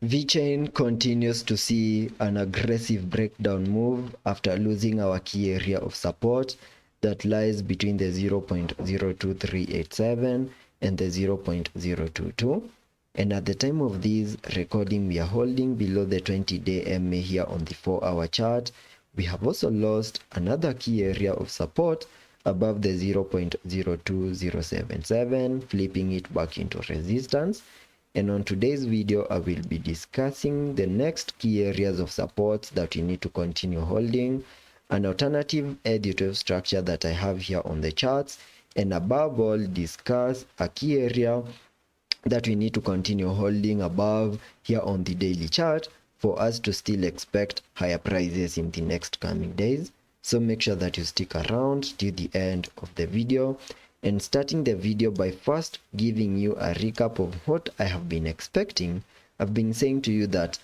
Vechain continues to see an aggressive breakdown move after losing our key area of support that lies between the 0.02387 and the 0.022. And at the time of this recording, we are holding below the 20-day MA here on the 4-hour chart. We have also lost another key area of support above the 0.02077, flipping it back into resistance. And on today's video, I will be discussing the next key areas of support that we need to continue holding, an alternative additive structure that I have here on the charts, and above all, discuss a key area that we need to continue holding above here on the daily chart for us to still expect higher prices in the next coming days. So make sure that you stick around till the end of the video, and starting the video by first giving you a recap of what I have been expecting. I've been saying to you that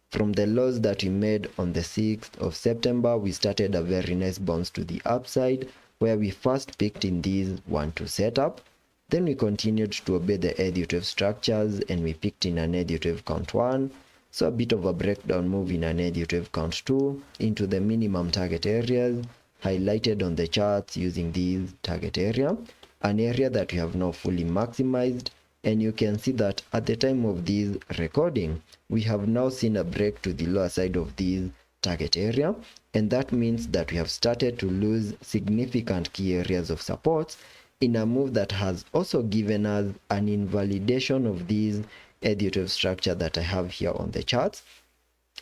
from the lows that we made on the 6th of September, we started a very nice bounce to the upside where we first picked in this 1-2 setup. Then we continued to obey the additive structures and we picked in an additive count 1. So a bit of a breakdown move in an additive count 2 into the minimum target areas highlighted on the charts using this target area, an area that we have now fully maximized. And you can see that at the time of this recording, we have now seen a break to the lower side of this target area, and that means that we have started to lose significant key areas of support in a move that has also given us an invalidation of this additive structure that I have here on the charts.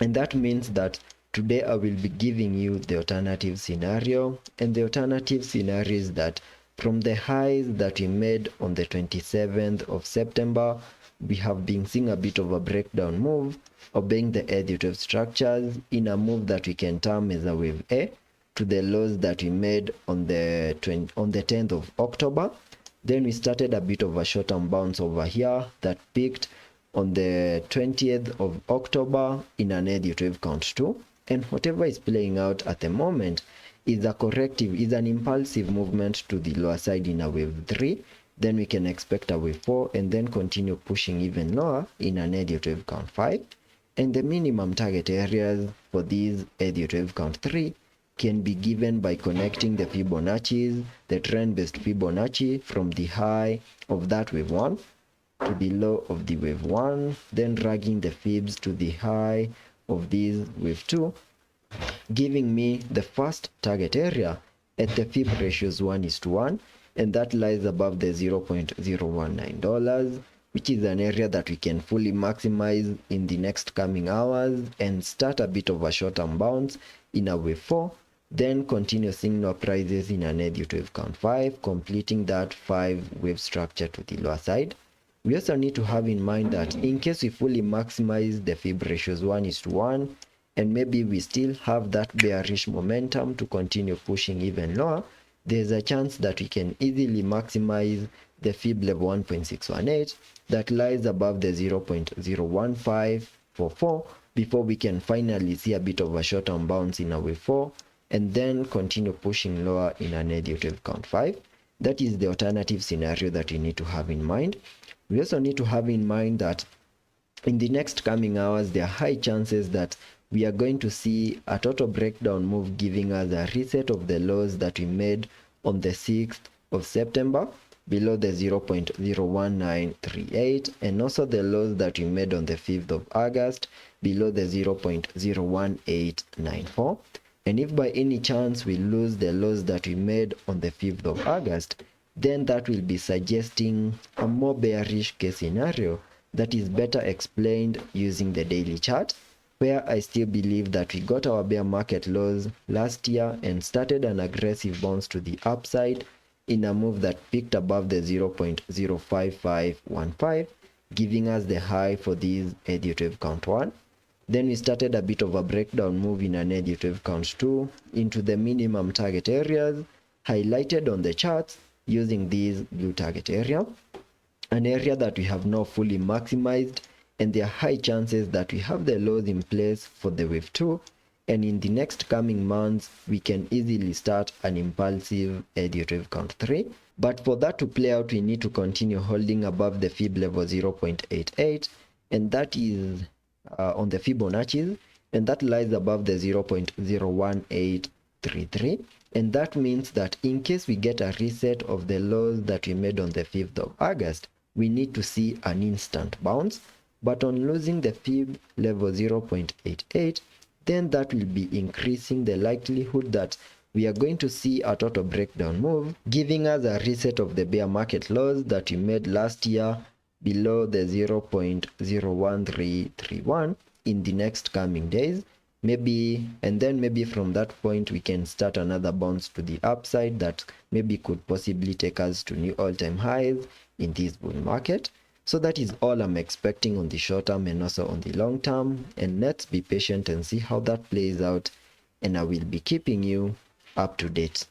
And that means that today I will be giving you the alternative scenario, and the alternative scenario is that from the highs that we made on the 27th of September, we have been seeing a bit of a breakdown move, obeying the additive structures in a move that we can term as a wave A, to the lows that we made on the 10th of October. Then we started a bit of a short-term bounce over here that peaked on the 20th of October in an additive count 2. And whatever is playing out at the moment is an impulsive movement to the lower side in a wave 3. Then we can expect a wave 4 and then continue pushing even lower in an additive count 5. And the minimum target areas for these additive count 3 can be given by connecting the Fibonacci's, the trend-based Fibonacci from the high of that wave 1 to the low of the wave 1, then dragging the fibs to the high of this wave 2, giving me the first target area at the fib ratios 1:1, and that lies above the $0.019, which is an area that we can fully maximize in the next coming hours and start a bit of a short-term bounce in a wave 4, then continue seeing lower prices in an additive count 5, completing that 5-wave structure to the lower side. We also need to have in mind that in case we fully maximize the fib ratios 1:1, and maybe we still have that bearish momentum to continue pushing even lower, there's a chance that we can easily maximize the fib level 1.618 that lies above the 0.01544 before we can finally see a bit of a short-term bounce in a wave 4 and then continue pushing lower in an additive count 5. That is the alternative scenario that we need to have in mind. We also need to have in mind that in the next coming hours, there are high chances that we are going to see a total breakdown move giving us a reset of the lows that we made on the 6th of September below the 0.01938, and also the lows that we made on the 5th of August below the 0.01894. And if by any chance we lose the lows that we made on the 5th of August, then that will be suggesting a more bearish case scenario that is better explained using the daily chart, where I still believe that we got our bear market lows last year and started an aggressive bounce to the upside in a move that peaked above the 0.05515, giving us the high for this additive count 1. Then we started a bit of a breakdown move in an additive count 2 into the minimum target areas highlighted on the charts using this blue target area, an area that we have now fully maximized, and there are high chances that we have the lows in place for the wave 2, and in the next coming months we can easily start an impulsive additive count 3. But for that to play out, we need to continue holding above the fib level 0.88, and that is on the Fibonacci, and that lies above the 0.01833, and that means that in case we get a reset of the lows that we made on the 5th of August, we need to see an instant bounce. But on losing the fib level 0.88, then that will be increasing the likelihood that we are going to see a total breakdown move, giving us a reset of the bear market lows that we made last year below the 0.01331 in the next coming days. Maybe, and then maybe from that point we can start another bounce to the upside that maybe could possibly take us to new all-time highs in this bull market. So that is all I'm expecting on the short term and also on the long term, and let's be patient and see how that plays out, and I will be keeping you up to date.